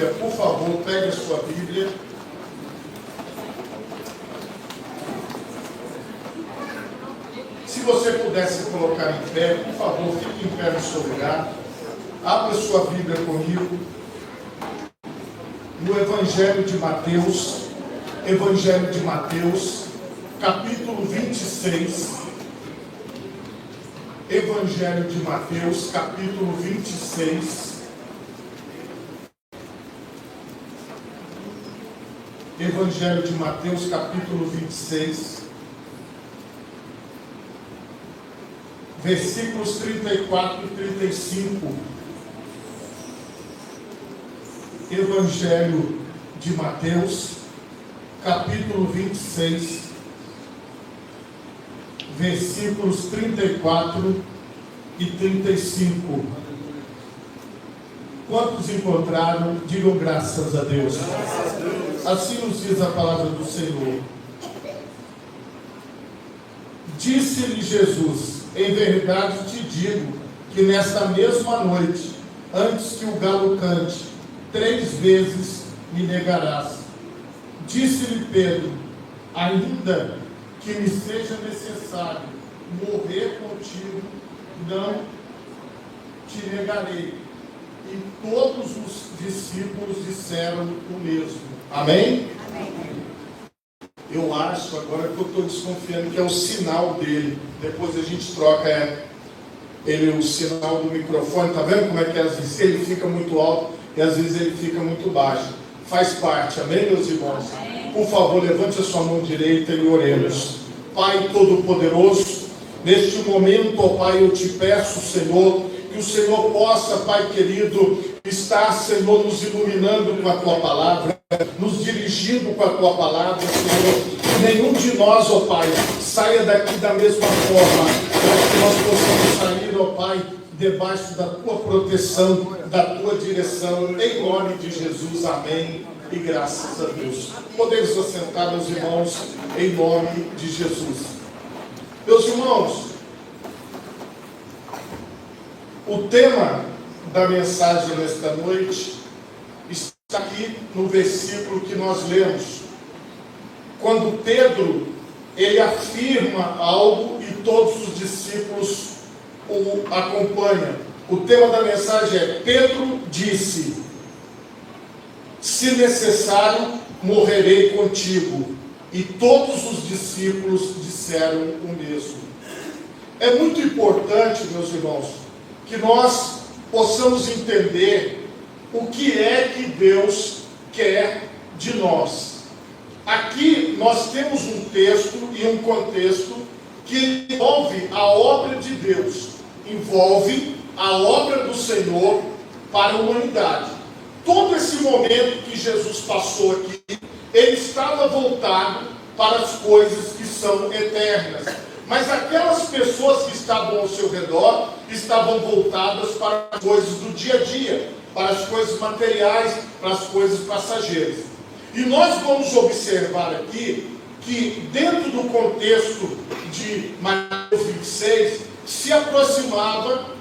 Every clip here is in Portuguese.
Bíblia, por favor, pegue a sua Bíblia. Se você pudesse colocar em pé, por favor, fique em pé no seu lugar. Abra sua Bíblia comigo. No Evangelho de Mateus, capítulo 26. Evangelho de Mateus, capítulo 26. Evangelho de Mateus, capítulo 26. Versículos 34 e 35. Evangelho de Mateus, capítulo 26, versículos 34 e 35. Quantos encontraram, digam graças a Deus. Assim nos diz a palavra do Senhor. Disse-lhe Jesus: em verdade te digo que nesta mesma noite, antes que o galo cante, 3 vezes me negarás. Disse-lhe Pedro: ainda que me seja necessário morrer contigo, não te negarei. E todos os discípulos disseram o mesmo. Amém? Amém. Eu acho agora que eu estou desconfiando que é o sinal dele. Depois a gente troca o sinal do microfone. Tá vendo como é que às vezes ele fica muito alto e às vezes ele fica muito baixo? Faz parte, amém, meus irmãos? Amém. Por favor, levante a sua mão direita e oremos. Pai Todo-Poderoso, neste momento, ó Pai, eu te peço, Senhor, que o Senhor possa, Pai querido, estar, Senhor, nos iluminando com a Tua Palavra, nos dirigindo com a Tua Palavra, Senhor. Que nenhum de nós, ó Pai, saia daqui da mesma forma, para que nós possamos sair, ó Pai, debaixo da Tua proteção, da Tua direção, em nome de Jesus, amém, e graças a Deus. Podemos assentar, meus irmãos, em nome de Jesus. Meus irmãos, o tema da mensagem nesta noite está aqui no versículo que nós lemos. Quando Pedro, ele afirma algo e todos os discípulos o acompanham. O tema da mensagem é: Pedro disse: se necessário, morrerei contigo. E todos os discípulos disseram o mesmo. É muito importante, meus irmãos, que nós possamos entender o que é que Deus quer de nós. Aqui nós temos um texto e um contexto que envolve a obra de Deus, envolve a obra do Senhor para a humanidade. Todo esse momento que Jesus passou aqui, ele estava voltado para as coisas que são eternas. Mas aquelas pessoas que estavam ao seu redor estavam voltadas para as coisas do dia a dia, para as coisas materiais, para as coisas passageiras. E nós vamos observar aqui que dentro do contexto de Mateus 26, se aproximava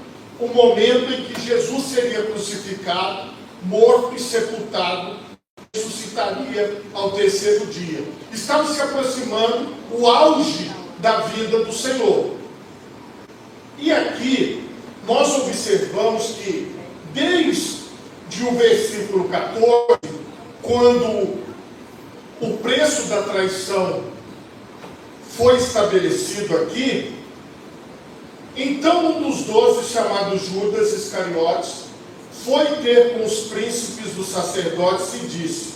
o momento em que Jesus seria crucificado, morto e sepultado, ressuscitaria ao 3º dia. Estava se aproximando o auge da vida do Senhor. E aqui nós observamos que desde o versículo 14, quando o preço da traição foi estabelecido aqui, então um dos 12, chamado Judas Iscariotes, foi ter com os príncipes dos sacerdotes e disse: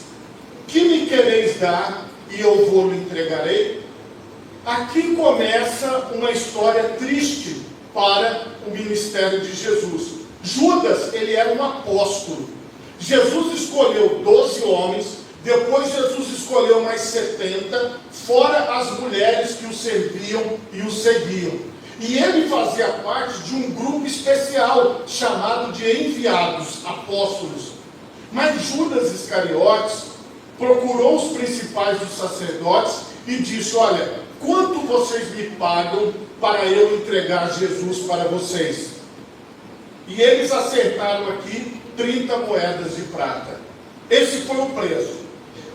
que me quereis dar e eu vou-lo entregarei? Aqui começa uma história triste para o ministério de Jesus. Judas, ele era um apóstolo. Jesus escolheu 12 homens, depois Jesus escolheu mais 70, fora as mulheres que o serviam e o seguiam. E ele fazia parte de um grupo especial, chamado de enviados, apóstolos. Mas Judas Iscariotes procurou os principais dos sacerdotes e disse: olha, quanto vocês me pagam para eu entregar Jesus para vocês? E eles acertaram aqui 30 moedas de prata. Esse foi o preço.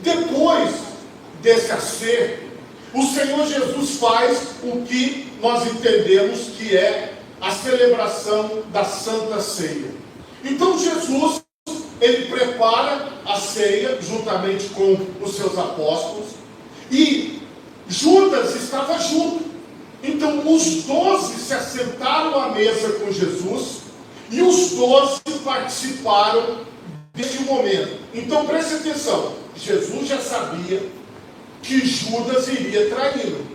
Depois desse acerto, o Senhor Jesus faz o que nós entendemos que é a celebração da Santa Ceia. Então Jesus, ele prepara a ceia juntamente com os seus apóstolos, e Judas estava junto. Então os 12 se assentaram à mesa com Jesus, e os 12 participaram deste momento. Então preste atenção, Jesus já sabia que Judas iria traí-lo.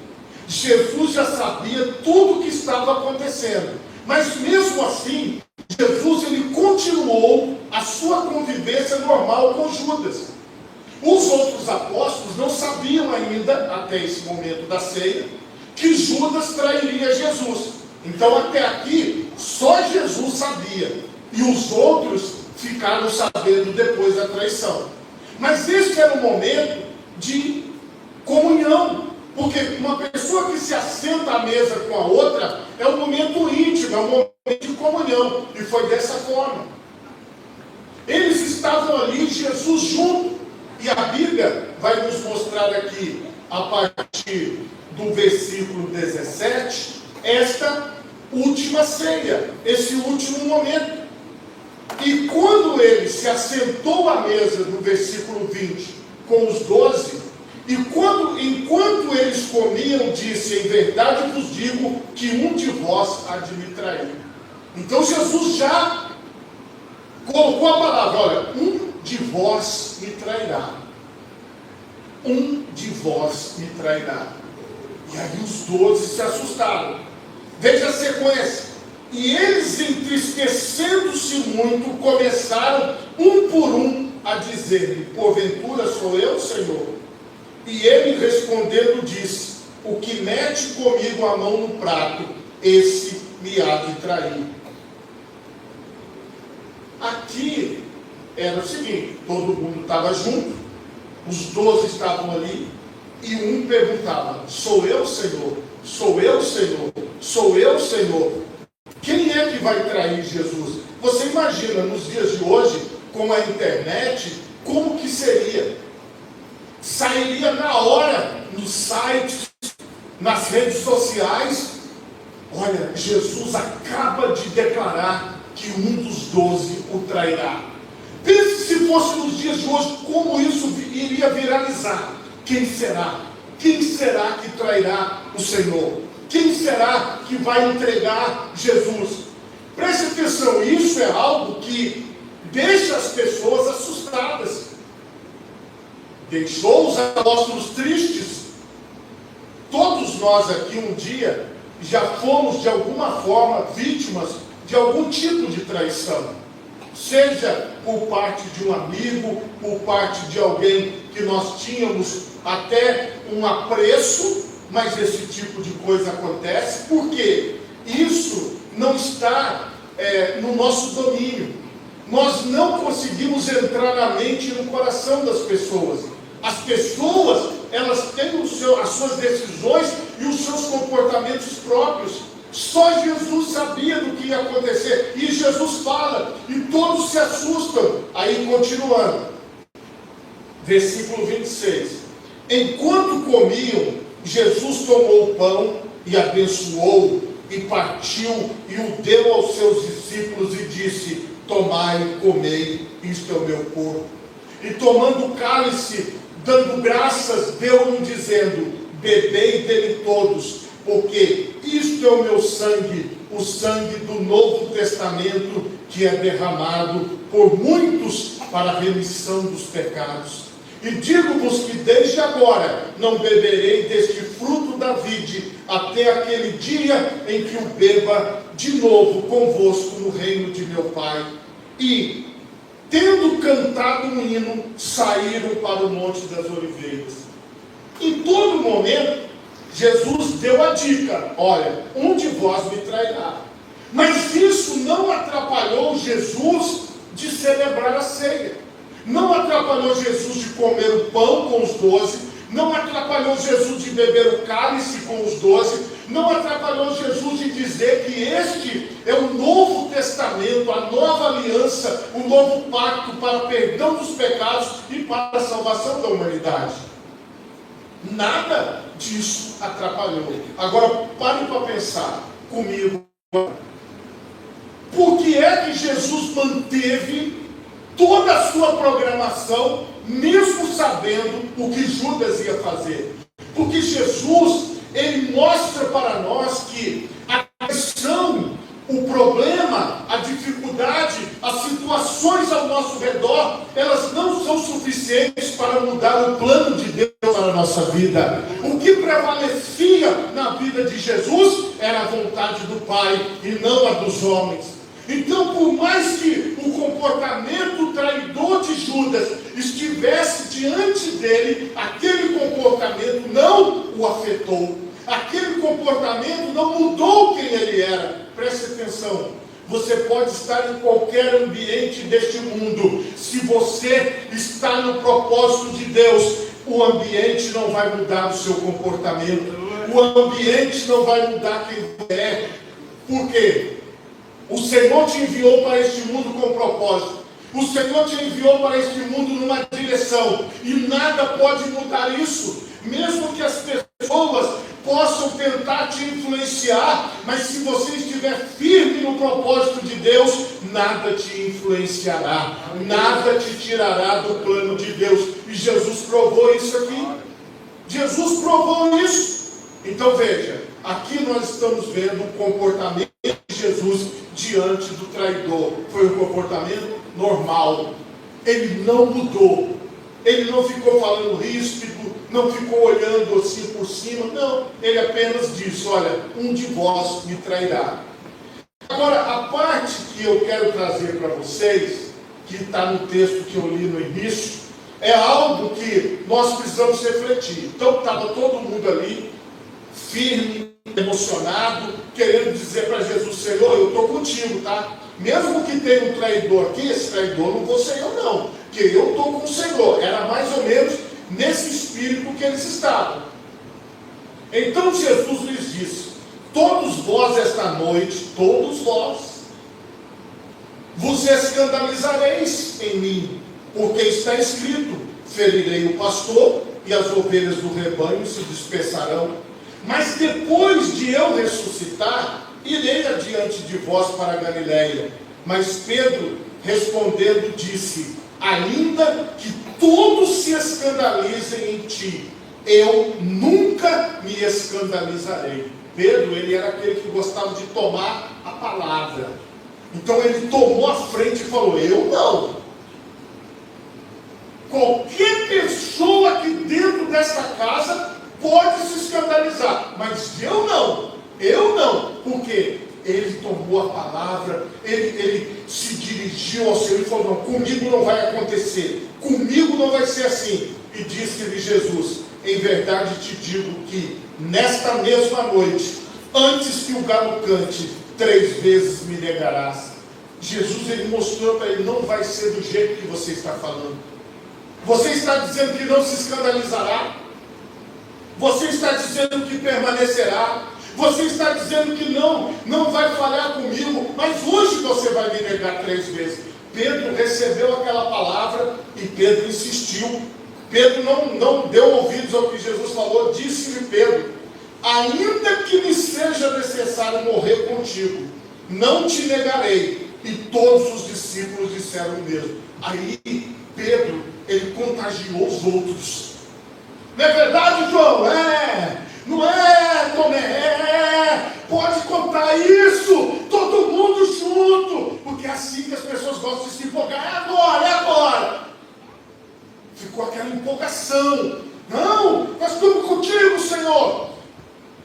Jesus já sabia tudo o que estava acontecendo. Mas mesmo assim, Jesus ele continuou a sua convivência normal com Judas. Os outros apóstolos não sabiam ainda, até esse momento da ceia, que Judas trairia Jesus. Então até aqui, só Jesus sabia. E os outros ficaram sabendo depois da traição. Mas este era o momento de comunhão, porque uma pessoa que se assenta à mesa com a outra é um momento íntimo, é um momento de comunhão, e foi dessa forma. Eles estavam ali, Jesus junto, e a Bíblia vai nos mostrar aqui, a partir do versículo 17, esta última ceia, esse último momento. E quando ele se assentou à mesa, no versículo 20, com os 12, e enquanto eles comiam, disse: em verdade vos digo que um de vós há de me trair. Então Jesus já colocou a palavra: olha, um de vós me trairá. Um de vós me trairá. E aí os 12 se assustaram. Veja a sequência. E eles, entristecendo-se muito, começaram um por um a dizer-lhe: porventura sou eu, Senhor? E ele respondendo disse: o que mete comigo a mão no prato, esse me há de trair. Aqui era o seguinte: todo mundo estava junto, os 12 estavam ali, e um perguntava: sou eu, Senhor? Sou eu, Senhor? Sou eu, Senhor? Quem é que vai trair Jesus? Você imagina, nos dias de hoje, com a internet, como que seria? Sairia na hora, nos sites, nas redes sociais: olha, Jesus acaba de declarar que um dos 12 o trairá. Pense se fosse nos dias de hoje, como isso iria viralizar. Quem será? Quem será que trairá o Senhor? Quem será que vai entregar Jesus? Preste atenção, isso é algo que deixa as pessoas assustadas. Deixou os apóstolos tristes. Todos nós aqui um dia já fomos de alguma forma vítimas de algum tipo de traição. Seja por parte de um amigo, por parte de alguém que nós tínhamos até um apreço, mas esse tipo de coisa acontece porque isso não está no nosso domínio. Nós não conseguimos entrar na mente e no coração das pessoas. As pessoas, elas têm as suas decisões e os seus comportamentos próprios. Só Jesus sabia do que ia acontecer. E Jesus fala, e todos se assustam. Aí continuando, versículo 26. Enquanto comiam, Jesus tomou o pão e abençoou, e partiu, e o deu aos seus discípulos, e disse: tomai, comei, isto é o meu corpo. E tomando o cálice, dando graças, deu-lhe dizendo: bebei dele todos, porque isto é o meu sangue, o sangue do Novo Testamento, que é derramado por muitos para a remissão dos pecados. E digo-vos que desde agora não beberei deste fruto da vide, até aquele dia em que o beba de novo convosco no reino de meu Pai. E, tendo cantado um hino, saíram para o Monte das Oliveiras. Em todo momento, Jesus deu a dica: olha, um de vós me trairá. Mas isso não atrapalhou Jesus de celebrar a ceia. Não atrapalhou Jesus de comer o pão com os 12, não atrapalhou Jesus de beber o cálice com os 12, não atrapalhou Jesus de dizer que este é o Novo Testamento, a nova aliança, o novo pacto para perdão dos pecados e para a salvação da humanidade. Nada disso atrapalhou. Agora, pare para pensar comigo. Por que é que Jesus manteve toda a sua programação, mesmo sabendo o que Judas ia fazer? Porque Jesus, ele mostra para nós que a questão, o problema, a dificuldade, as situações ao nosso redor, elas não são suficientes para mudar o plano de Deus para a nossa vida. O que prevalecia na vida de Jesus era a vontade do Pai e não a dos homens. Então, por mais que o comportamento traidor de Judas estivesse diante dele, aquele comportamento não o afetou. Aquele comportamento não mudou quem ele era. Preste atenção. Você pode estar em qualquer ambiente deste mundo. Se você está no propósito de Deus, o ambiente não vai mudar o seu comportamento. O ambiente não vai mudar quem você é. Por quê? O Senhor te enviou para este mundo com propósito. O Senhor te enviou para este mundo numa direção. E nada pode mudar isso. Mesmo que as pessoas possam tentar te influenciar, mas se você estiver firme no propósito de Deus, nada te influenciará. Nada te tirará do plano de Deus. E Jesus provou isso aqui. Jesus provou isso. Então veja, aqui nós estamos vendo o comportamento de Jesus diante do traidor. Foi um comportamento normal. Ele não mudou. Ele não ficou falando ríspido, não ficou olhando assim por cima. Não, ele apenas disse: olha, um de vós me trairá. Agora, a parte que eu quero trazer para vocês, que está no texto que eu li no início, é algo que nós precisamos refletir. Então estava todo mundo ali, firme, emocionado, querendo dizer para Jesus: Senhor, eu estou contigo, tá? Mesmo que tenha um traidor aqui, esse traidor não vou ser eu não, porque eu estou com o Senhor. Era mais ou menos nesse espírito que eles estavam. Então Jesus lhes disse: todos vós esta noite, todos vós, vos escandalizareis em mim, porque está escrito: ferirei o pastor e as ovelhas do rebanho se dispersarão. Mas depois de eu ressuscitar, irei adiante de vós para a Galiléia. Mas Pedro, respondendo, disse: ainda que todos se escandalizem em ti, eu nunca me escandalizarei. Pedro, ele era aquele que gostava de tomar a palavra. Então ele tomou a frente e falou: eu não. Qualquer pessoa aqui dentro desta casa pode se escandalizar, mas eu não. Eu não. Por quê? Ele tomou a palavra, ele se dirigiu ao Senhor e falou: não, comigo não vai acontecer, comigo não vai ser assim. E disse-lhe Jesus: em verdade te digo que nesta mesma noite, antes que o galo cante, 3 vezes me negarás. Jesus, ele mostrou para ele: não vai ser do jeito que você está falando. Você está dizendo que não se escandalizará, você está dizendo que permanecerá, você está dizendo que não vai falhar comigo, mas hoje você vai me negar 3 vezes. Pedro recebeu aquela palavra e Pedro insistiu. Pedro não deu ouvidos ao que Jesus falou. Disse-lhe Pedro: ainda que me seja necessário morrer contigo, não te negarei. E todos os discípulos disseram o mesmo. Aí Pedro, ele contagiou os outros. Não é verdade, João? Não é, Tomé? Pode contar isso, todo mundo junto, porque é assim que as pessoas gostam de se empolgar. É agora. Ficou aquela empolgação. Não, nós estamos contigo, Senhor.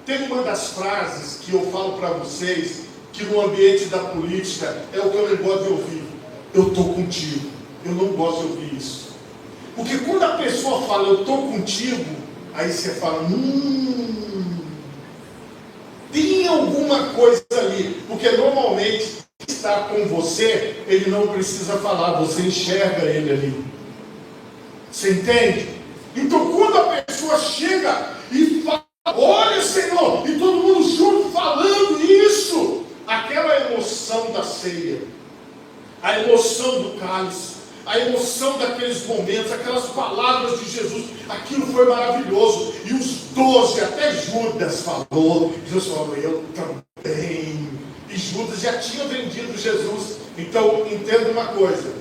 Tem uma das frases que eu falo para vocês, que no ambiente da política é o que eu não gosto de ouvir: eu estou contigo. Eu não gosto de ouvir isso. Porque quando a pessoa fala eu estou contigo, aí você fala: tem alguma coisa ali. Porque normalmente quem está com você, ele não precisa falar, você enxerga ele ali. Você entende? Então quando a pessoa chega e fala: olha, Senhor, e todo mundo junto falando isso, aquela emoção ceia, a emoção do cálice, a emoção daqueles momentos, aquelas palavras de Jesus, aquilo foi maravilhoso. E os 12, até Judas falou, Jesus falou, eu também. E Judas já tinha vendido Jesus. Então, entenda uma coisa,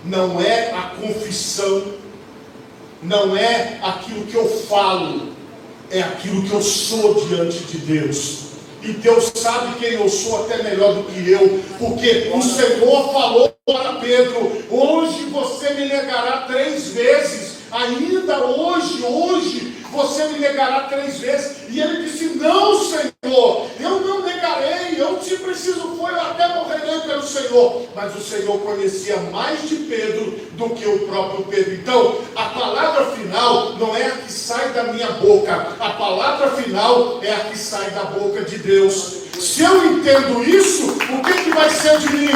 não é a confissão, não é aquilo que eu falo, é aquilo que eu sou diante de Deus. E Deus sabe quem eu sou até melhor do que eu, porque o Senhor falou para Pedro, hoje você me negará 3 vezes, ainda hoje você me negará 3 vezes, e ele disse, não Senhor, eu não negarei, eu se preciso for, eu até morrerei pelo Senhor. Mas o Senhor conhecia mais de Pedro do que o próprio Pedro. Então, a palavra final não é a que sai da minha boca, a palavra final é a que sai da boca de Deus. Se eu entendo isso, o que vai ser de mim?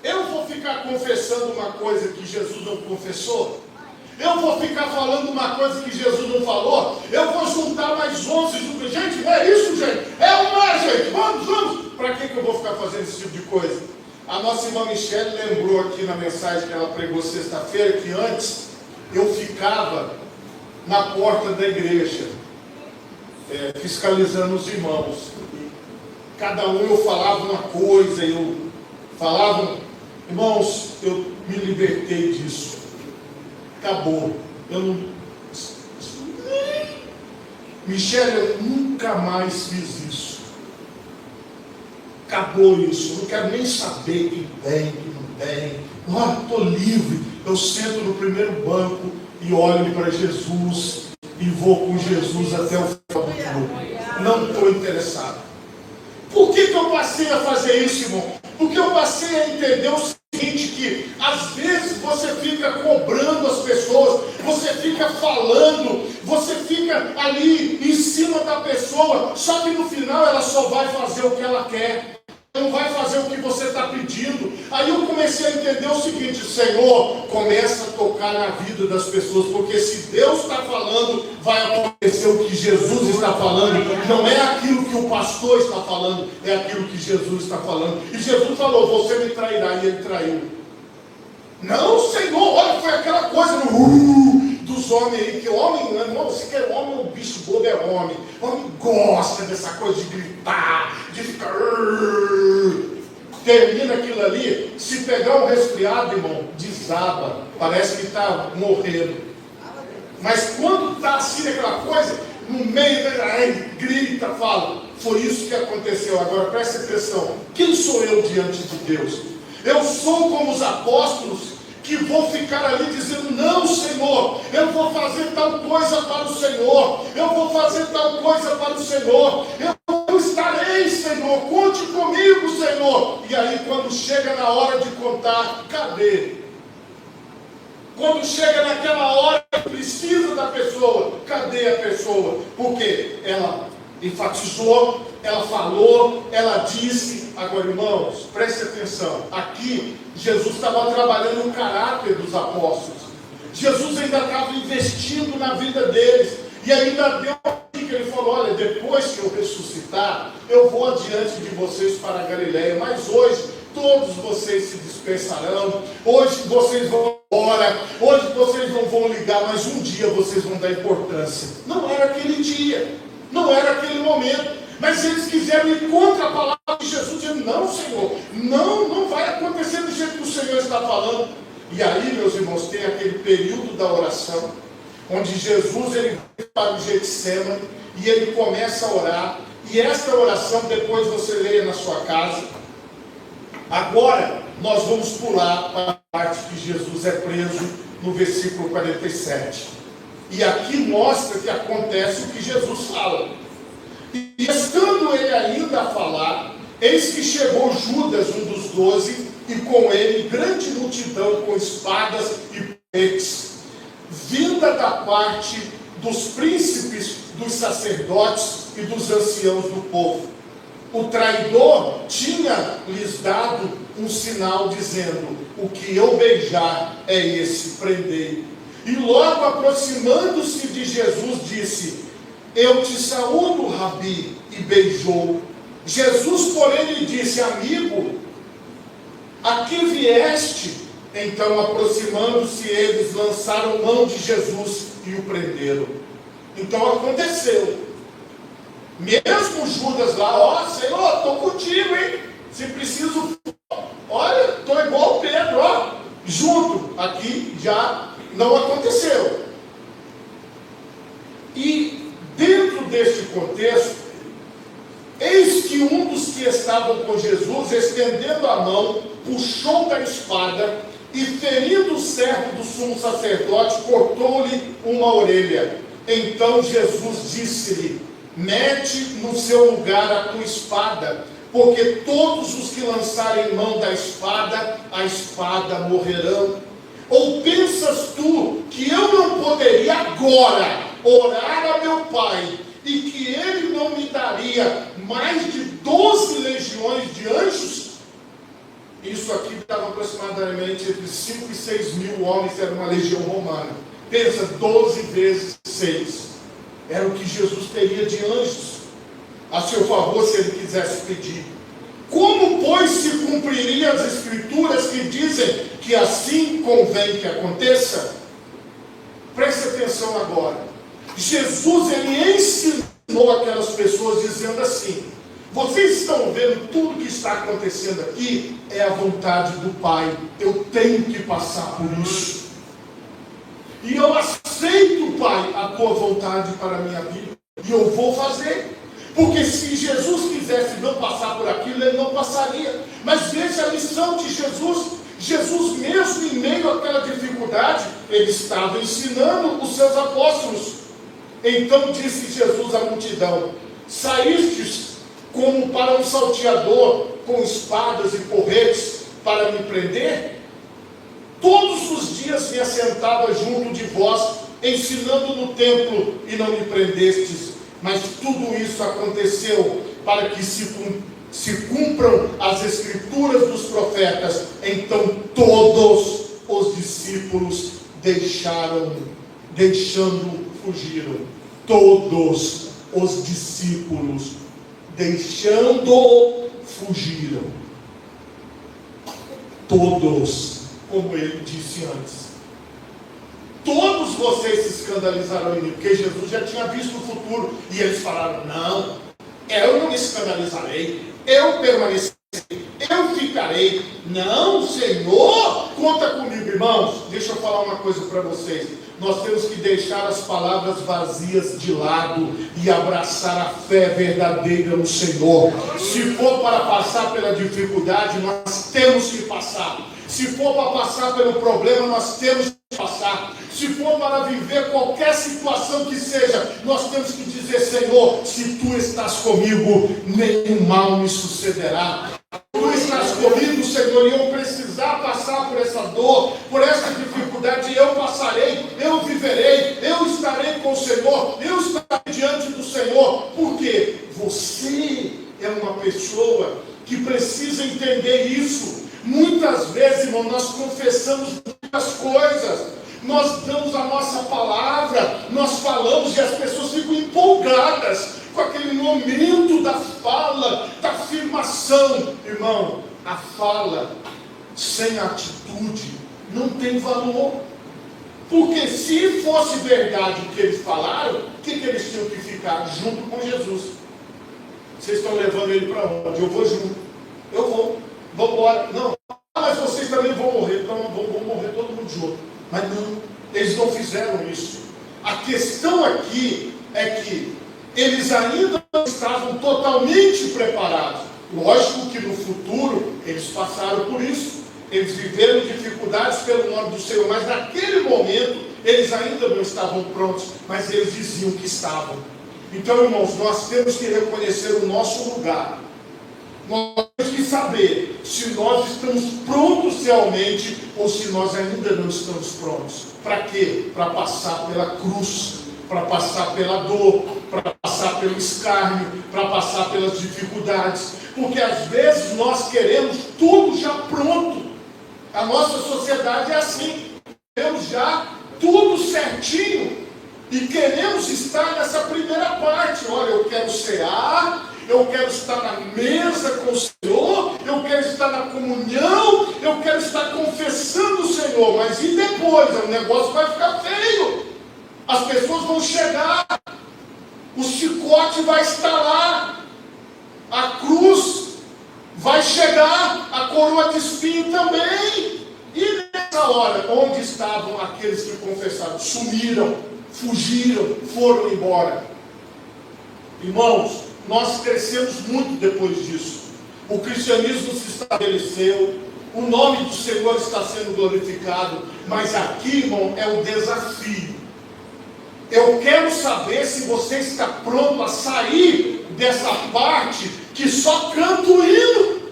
Eu vou ficar confessando uma coisa que Jesus não confessou? Eu vou ficar falando uma coisa que Jesus não falou? Eu vou juntar mais 11 juntos. Gente, não é isso, gente? É ou não é, gente? Vamos. Para que eu vou ficar fazendo esse tipo de coisa? A nossa irmã Michele lembrou aqui na mensagem que ela pregou sexta-feira, que antes eu ficava na porta da igreja, fiscalizando os irmãos. Cada um eu falava uma coisa, eu falava... Irmãos, eu me libertei disso. Acabou. Eu não... Michele, eu nunca mais fiz isso. Acabou isso. Eu não quero nem saber quem vem, quem não vem. Estou livre. Eu sento no primeiro banco e olho para Jesus e vou com Jesus até o final do clube. Não estou interessado. Por que eu passei a fazer isso, irmão? Porque eu passei a entender o seguinte, que às vezes você fica cobrando as pessoas, você fica falando, você fica ali em cima da pessoa, só que no final ela só vai fazer o que ela quer, não vai fazer o que você está pedindo. Aí eu comecei a entender o seguinte, Senhor, começa a tocar na vida das pessoas, porque se Deus está falando, vai acontecer o que Jesus está falando, não é aquilo que o pastor está falando, é aquilo que Jesus está falando. E Jesus falou, você me trairá, e ele traiu. Não, Senhor, olha, foi aquela coisa dos homens aí, que homem, não, você quer homem, o bicho bobo é homem. Homem gosta dessa coisa de gritar, de ficar... Termina aquilo ali, se pegar um resfriado, irmão, desaba, parece que está morrendo. Mas quando está assim aquela coisa, no meio, grita, fala. Foi isso que aconteceu. Agora preste atenção, quem sou eu diante de Deus? Eu sou como os apóstolos, que vou ficar ali dizendo, não Senhor, eu vou fazer tal coisa para o Senhor, eu vou fazer tal coisa para o Senhor, eu estarei, Senhor, conte comigo, Senhor. E aí quando chega na hora de contar, cadê? Quando chega naquela hora que precisa da pessoa, cadê a pessoa? Porque ela enfatizou, ela falou, ela disse. Agora, irmãos, preste atenção, aqui Jesus estava trabalhando o caráter dos apóstolos, Jesus ainda estava investindo na vida deles, e ainda deu que ele falou, olha, depois que eu ressuscitar, eu vou adiante de vocês para a Galileia, mas hoje todos vocês se dispersarão, hoje vocês vão embora, hoje vocês não vão ligar, mas um dia vocês vão dar importância. Não era aquele dia, não era aquele momento. Mas eles quiseram ir contra a palavra de Jesus, dizendo, não Senhor, não vai acontecer do jeito que o Senhor está falando. E aí, meus irmãos, tem aquele período da oração, onde Jesus ele vai para o Getsemane, e ele começa a orar, e esta oração depois você leia na sua casa. Agora, nós vamos pular para a parte que Jesus é preso, no versículo 47. E aqui mostra que acontece o que Jesus fala. E estando ele ainda a falar, eis que chegou Judas, um dos 12, e com ele grande multidão com espadas e porretes, vinda da parte dos príncipes, dos sacerdotes e dos anciãos do povo. O traidor tinha-lhes dado um sinal dizendo, o que eu beijar é esse, prendei. E logo aproximando-se de Jesus disse, Eu te saúdo, Rabi, e beijou. Jesus, porém, lhe disse: amigo, a que vieste? Então, aproximando-se eles, lançaram mão de Jesus e o prenderam. Então aconteceu. Mesmo Judas lá: ó, Senhor, estou contigo, hein? Se preciso, olha, estou igual o Pedro, ó, junto. Aqui já não aconteceu. E dentro deste contexto, eis que um dos que estavam com Jesus, estendendo a mão, puxou da espada e, ferindo o servo do sumo sacerdote, cortou-lhe uma orelha. Então Jesus disse-lhe: mete no seu lugar a tua espada, porque todos os que lançarem mão da espada, a espada morrerão. Ou pensas tu que eu não poderia agora orar a meu Pai, e que Ele não me daria mais de 12 legiões de anjos? Isso aqui dava aproximadamente entre 5 e 6 mil homens, era uma legião romana. Pensa, 12 vezes 6. Era o que Jesus teria de anjos a seu favor, se Ele quisesse pedir. Como, pois, se cumpririam as Escrituras que dizem que assim convém que aconteça? Preste atenção agora. Jesus, Ele ensinou aquelas pessoas dizendo assim: vocês estão vendo tudo que está acontecendo aqui? É a vontade do Pai. Eu tenho que passar por isso. E eu aceito, Pai, a tua vontade para a minha vida. E eu vou fazer. Porque se Jesus quisesse não passar por aquilo, Ele não passaria. Mas veja a lição de Jesus. Jesus, mesmo em meio àquela dificuldade, Ele estava ensinando os seus apóstolos. Então disse Jesus à multidão: saístes como para um salteador, com espadas e porretes, para me prender? Todos os dias me assentava junto de vós, ensinando no templo, e não me prendestes. Mas tudo isso aconteceu para que se cumpram as Escrituras dos profetas. Então todos os discípulos deixando, fugiram. Todos os discípulos deixando, fugiram. Todos, como ele disse antes. Todos vocês se escandalizarão em mim, porque Jesus já tinha visto o futuro. E eles falaram: não, eu não me escandalizarei, eu permanecerei, eu ficarei. Não, Senhor, conta comigo. Irmãos, deixa eu falar uma coisa para vocês. Nós temos que deixar as palavras vazias de lado e abraçar a fé verdadeira no Senhor. Se for para passar pela dificuldade, nós temos que passar. Se for para passar pelo problema, nós temos que passar. Se for para viver qualquer situação que seja, nós temos que dizer: Senhor, se Tu estás comigo, nenhum mal me sucederá. Tu estás comigo, Senhor, e eu precisar passar por essa dor, por essa dificuldade, eu passarei, eu viverei, eu estarei com o Senhor, eu estarei diante do Senhor. Porque você é uma pessoa que precisa entender isso. Muitas vezes, irmão, nós confessamos muitas coisas, nós damos a nossa palavra, nós falamos e as pessoas ficam empolgadas com aquele momento da fala, da afirmação. Irmão, a fala sem atitude não tem valor. Porque se fosse verdade o que eles falaram, o que eles tinham que ficar? Junto com Jesus. Vocês estão levando ele para onde? Eu vou junto. Eu vou. Vamos embora. Não. Mas vocês também vão morrer. Então vão morrer todo mundo junto. Mas não. Eles não fizeram isso. A questão aqui é que eles ainda não estavam totalmente preparados. Lógico que no futuro eles passaram por isso. Eles viveram dificuldades pelo nome do Senhor. Mas naquele momento eles ainda não estavam prontos. Mas eles diziam que estavam. Então, irmãos, nós temos que reconhecer o nosso lugar. Nós temos que saber se nós estamos prontos realmente ou se nós ainda não estamos prontos. Para quê? Para passar pela cruz, para passar pela dor, para passar pelo escárnio, para passar pelas dificuldades. Porque às vezes nós queremos tudo já pronto. A nossa sociedade é assim. Queremos já tudo certinho. E queremos estar nessa primeira parte. Olha, eu quero cear, eu quero estar na mesa com o Senhor, eu quero estar na comunhão, eu quero estar confessando o Senhor. Mas e depois? O negócio vai ficar feio. As pessoas vão chegar, o chicote vai estar lá, a cruz vai chegar, a coroa de espinho também. E nessa hora, onde estavam aqueles que confessaram? Sumiram, fugiram, foram embora. Irmãos, nós crescemos muito depois disso. O cristianismo se estabeleceu, o nome do Senhor está sendo glorificado, mas aqui, irmão, é o desafio. Eu quero saber se você está pronto a sair dessa parte que só canta o hino.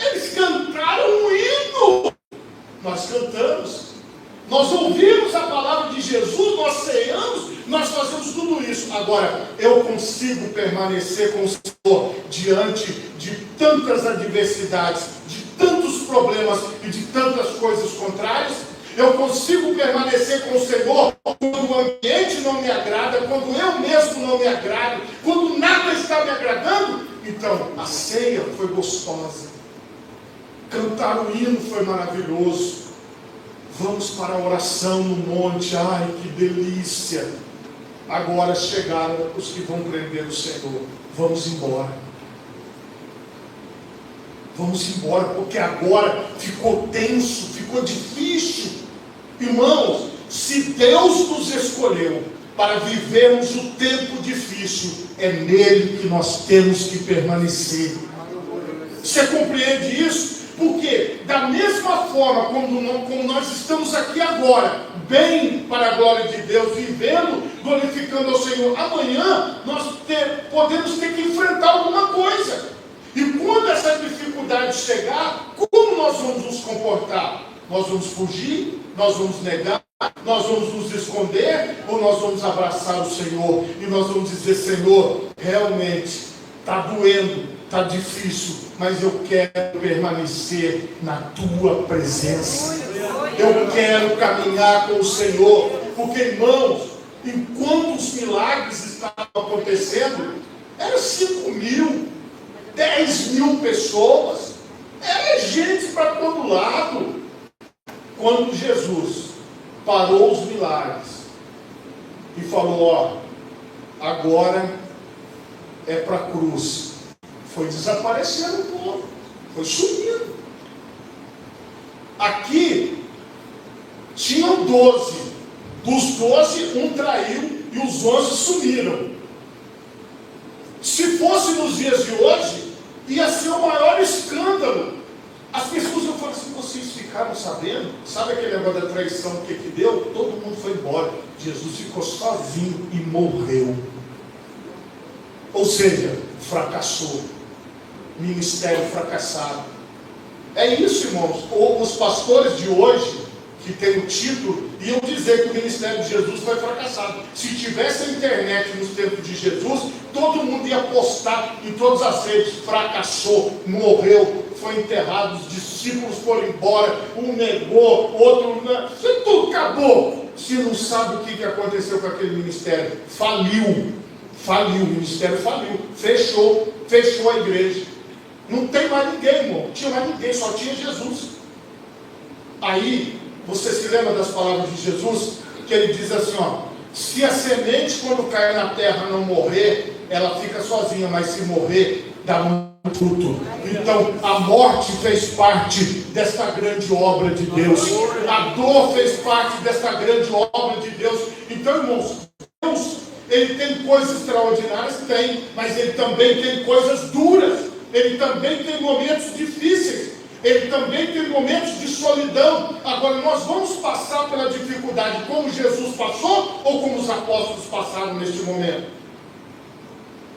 Eles cantaram o hino. Nós cantamos. Nós ouvimos a palavra de Jesus, nós ceamos, nós fazemos tudo isso. Agora, eu consigo permanecer com o Senhor diante de tantas adversidades, de tantos problemas e de tantas coisas contrárias? Eu consigo permanecer com o Senhor quando o ambiente não me agrada, quando eu mesmo não me agrado, quando nada está me agradando? Então, a ceia foi gostosa. Cantar o hino foi maravilhoso. Vamos para a oração no monte. Ai, que delícia. Agora chegaram os que vão prender o Senhor. Vamos embora. Vamos embora, porque agora ficou tenso, ficou difícil. Irmãos, se Deus nos escolheu para vivermos o tempo difícil, é nele que nós temos que permanecer. Você compreende isso? Porque da mesma forma como nós estamos aqui agora, bem para a glória de Deus, vivendo, glorificando ao Senhor, amanhã nós podemos ter que enfrentar alguma coisa. E quando essa dificuldade chegar, como nós vamos nos comportar? Nós vamos fugir? Nós vamos negar? Nós vamos nos esconder? Ou nós vamos abraçar o Senhor? E nós vamos dizer: Senhor, realmente está doendo, está difícil, mas eu quero permanecer na tua presença. Eu quero caminhar com o Senhor. Porque, irmãos, enquanto os milagres estavam acontecendo, eram 5.000, 10.000 pessoas, era gente para todo lado. Quando Jesus parou os milagres e falou: ó, agora é para a cruz, foi desaparecendo o povo, foi sumindo. Aqui tinham 12, dos 12 um traiu e os 11 sumiram. Se fosse nos dias de hoje, ia ser o maior escândalo. As pessoas iam falar assim: vocês ficaram sabendo? Sabe aquele negócio da traição, o que deu? Todo mundo foi embora. Jesus ficou sozinho e morreu. Ou seja, fracassou. Ministério fracassado. É isso, irmãos. Os pastores de hoje, que tem o título, iam dizer que o ministério de Jesus foi fracassado. Se tivesse a internet nos tempos de Jesus, todo mundo ia postar em todas as redes: fracassou, morreu, foi enterrado, os discípulos foram embora, um negou, outro não. Isso tudo acabou. Você não sabe o que aconteceu com aquele ministério. Faliu, o ministério faliu, fechou a igreja. Não tem mais ninguém, irmão. Não tinha mais ninguém, só tinha Jesus. Aí, você se lembra das palavras de Jesus? Que ele diz assim, ó: se a semente, quando cai na terra, não morrer, ela fica sozinha, mas se morrer, dá um fruto. Então, a morte fez parte desta grande obra de Deus. A dor fez parte desta grande obra de Deus. Então, irmãos, Deus, Ele tem coisas extraordinárias? Tem, mas Ele também tem coisas duras. Ele também tem momentos difíceis. Ele também tem momentos de solidão. Agora, nós vamos passar pela dificuldade como Jesus passou ou como os apóstolos passaram neste momento?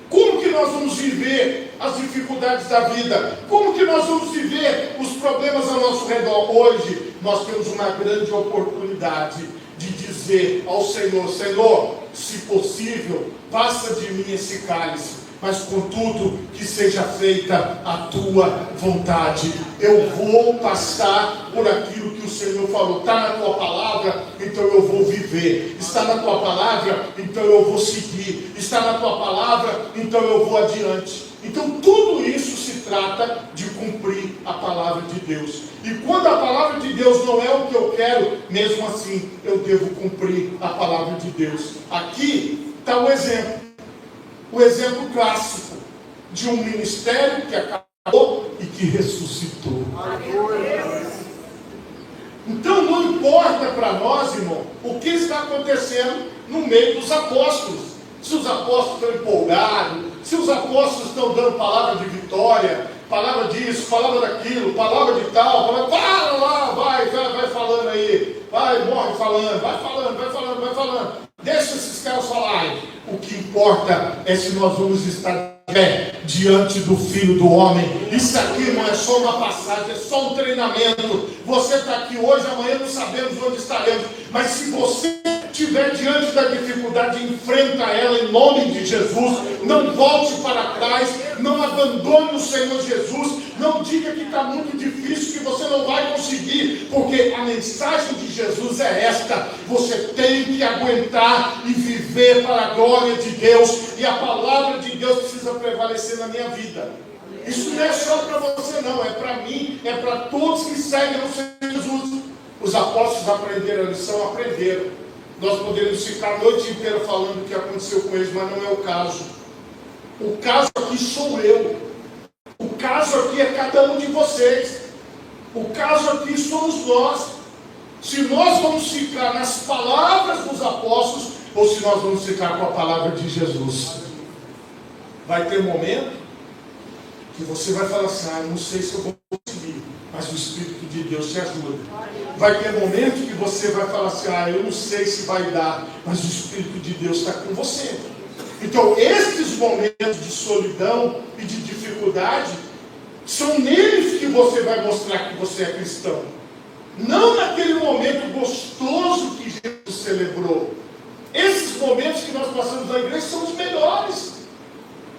Como que nós vamos viver as dificuldades da vida? Como que nós vamos viver os problemas ao nosso redor? Hoje, nós temos uma grande oportunidade de dizer ao Senhor: Senhor, se possível, passa de mim esse cálice, mas contudo que seja feita a tua vontade. Eu vou passar por aquilo que o Senhor falou. Está na tua palavra, então eu vou viver. Está na tua palavra, então eu vou seguir. Está na tua palavra, então eu vou adiante. Então tudo isso se trata de cumprir a palavra de Deus. E quando a palavra de Deus não é o que eu quero, mesmo assim eu devo cumprir a palavra de Deus. Aqui está o exemplo clássico de um ministério que acabou e que ressuscitou. Então não importa para nós, irmão, o que está acontecendo no meio dos apóstolos. Se os apóstolos estão empolgados, se os apóstolos estão dando palavra de vitória, palavra disso, palavra daquilo, palavra de tal, para lá, vai falando aí, morre falando, vai falando. Deixa esses caras falarem. O que importa é se nós vamos estar diante do Filho do Homem. Isso aqui não é só uma passagem, é só um treinamento. Você está aqui hoje, amanhã não sabemos onde estaremos, mas se você estiver diante da dificuldade, enfrenta ela em nome de Jesus. Não volte para trás, não abandone o Senhor Jesus, não diga que está muito difícil, que você não vai conseguir, porque a mensagem de Jesus é esta: você tem que aguentar e viver para a glória de Deus, e a palavra de Deus precisa prevalecer na minha vida. Isso não é só para você não, é para mim, é para todos que seguem o Senhor Jesus. Os apóstolos aprenderam a lição, aprenderam. Nós podemos ficar a noite inteira falando o que aconteceu com eles, mas não é o caso. O caso aqui sou eu. O caso aqui é cada um de vocês. O caso aqui somos nós. Se nós vamos ficar nas palavras dos apóstolos, ou se nós vamos ficar com a palavra de Jesus. Vai ter um momento que você vai falar assim: não sei se eu vou conseguir, mas o Espírito de Deus te ajuda. Vai ter momento que você vai falar assim: eu não sei se vai dar, mas o Espírito de Deus está com você. Então esses momentos de solidão e de dificuldade, são neles que você vai mostrar que você é cristão. Não naquele momento gostoso que Jesus celebrou. Esses momentos que nós passamos na igreja são os melhores.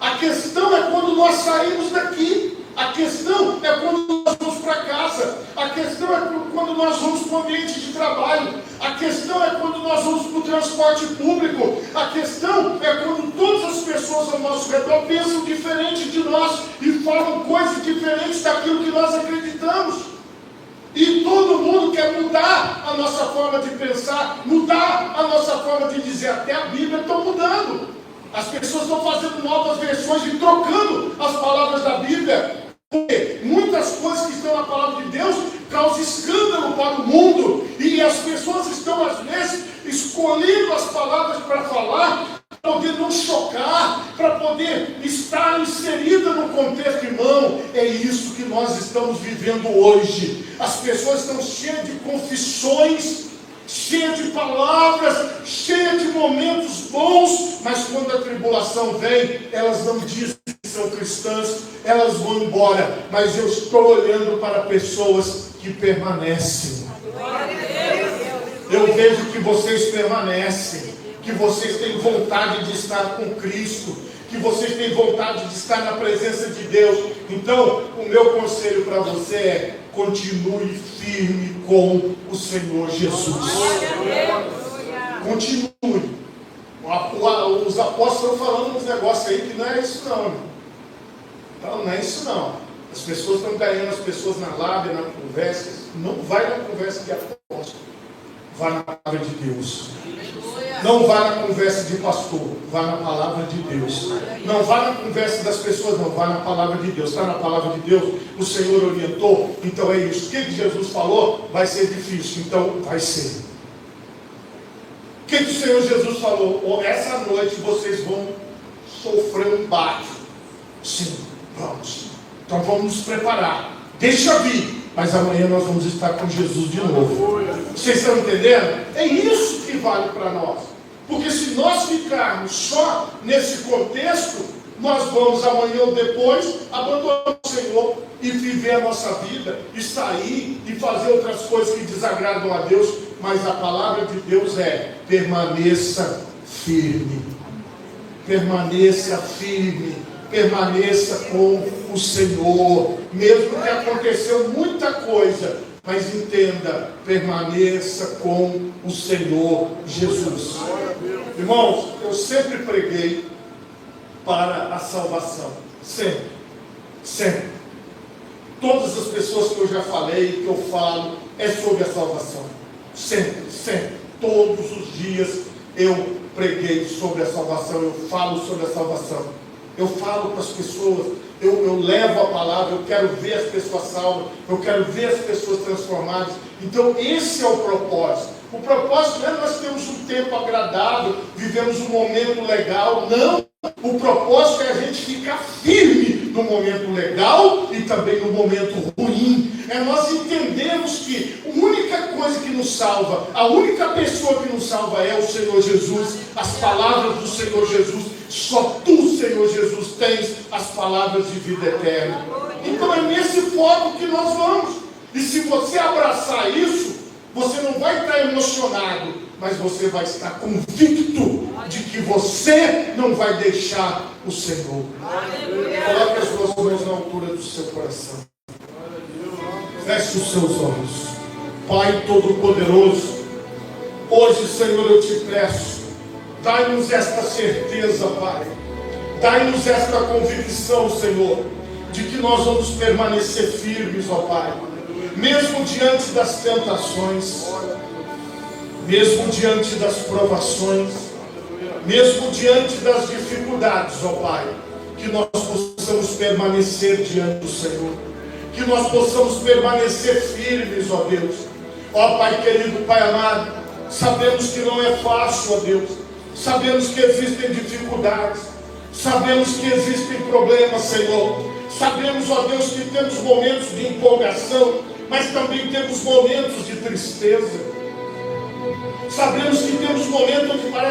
A questão é quando nós saímos daqui. A questão é quando nós vamos para casa. A questão é quando nós vamos para o ambiente de trabalho. A questão é quando nós vamos para o transporte público. A questão é quando todas as pessoas ao nosso redor pensam diferente de nós e falam coisas diferentes daquilo que nós acreditamos. E todo mundo quer mudar a nossa forma de pensar, mudar a nossa forma de dizer. Até a Bíblia está mudando. As pessoas estão fazendo novas versões e trocando as palavras da Bíblia. Porque muitas coisas que estão na palavra de Deus causam escândalo para o mundo. E as pessoas estão, às vezes, escolhendo as palavras para falar, para poder não chocar, para poder estar inserida no contexto. Irmão, é isso que nós estamos vivendo hoje. As pessoas estão cheias de confissões, cheias de palavras, cheias de momentos bons, mas quando a tribulação vem, elas não dizem que são cristãs, elas vão embora. Mas eu estou olhando para pessoas que permanecem. Eu vejo que vocês permanecem, que vocês têm vontade de estar com Cristo, que vocês têm vontade de estar na presença de Deus. Então, o meu conselho para você é: continue firme com o Senhor Jesus. Continue. Os apóstolos estão falando uns negócios aí que não é isso não. Então, não é isso não. As pessoas estão ganhando as pessoas na lábia, na conversa. Não vai na conversa de apóstolo. Vai na palavra de Deus. Não vá na conversa de pastor, vá na palavra de Deus. Não vá na conversa das pessoas, não, vá na palavra de Deus. Está na palavra de Deus, o Senhor orientou, então é isso. O que Jesus falou? Vai ser difícil, então vai ser. O que o Senhor Jesus falou? Essa noite vocês vão sofrer um embate. Sim, vamos. Então vamos nos preparar. Deixa vir. Mas amanhã nós vamos estar com Jesus de novo. Vocês estão entendendo? É isso que vale para nós. Porque se nós ficarmos só nesse contexto, nós vamos amanhã ou depois abandonar o Senhor e viver a nossa vida, e sair e fazer outras coisas que desagradam a Deus. Mas a palavra de Deus é: permaneça firme. Permaneça firme. Permaneça com o Senhor. Mesmo que aconteceu muita coisa, Mas entenda, permaneça com o Senhor Jesus. Irmãos, eu sempre preguei para a salvação. Sempre. Sempre. Todas as pessoas que eu já falei, que eu falo, é sobre a salvação. Sempre, sempre. Todos os dias eu preguei sobre a salvação, eu falo sobre a salvação. Eu falo para as pessoas, eu levo a palavra, eu quero ver as pessoas salvas, eu quero ver as pessoas transformadas. Então esse é o propósito. O propósito não é nós termos um tempo agradável, vivemos um momento legal, não. O propósito é a gente ficar firme no momento legal e também no momento ruim. É nós entendermos que a única coisa que nos salva, a única pessoa que nos salva é o Senhor Jesus. As palavras do Senhor Jesus, só tu, Senhor Jesus, tens as palavras de vida eterna. Então é nesse foco que nós vamos. E se você abraçar isso, você não vai estar emocionado, mas você vai estar convicto de que você não vai deixar o Senhor. Coloque as suas mãos na altura do seu coração. Feche os seus olhos. Pai Todo-Poderoso, hoje, Senhor, eu te peço, dai-nos esta certeza, Pai. Dai-nos esta convicção, Senhor, de que nós vamos permanecer firmes, ó Pai. Mesmo diante das tentações, mesmo diante das provações, mesmo diante das dificuldades, ó Pai, que nós possamos permanecer diante do Senhor, que nós possamos permanecer firmes, ó Deus. Ó Pai querido, Pai amado, sabemos que não é fácil, ó Deus, sabemos que existem dificuldades, sabemos que existem problemas, Senhor, sabemos, ó Deus, que temos momentos de empolgação, mas também temos momentos de tristeza. Sabemos que temos momentos onde parece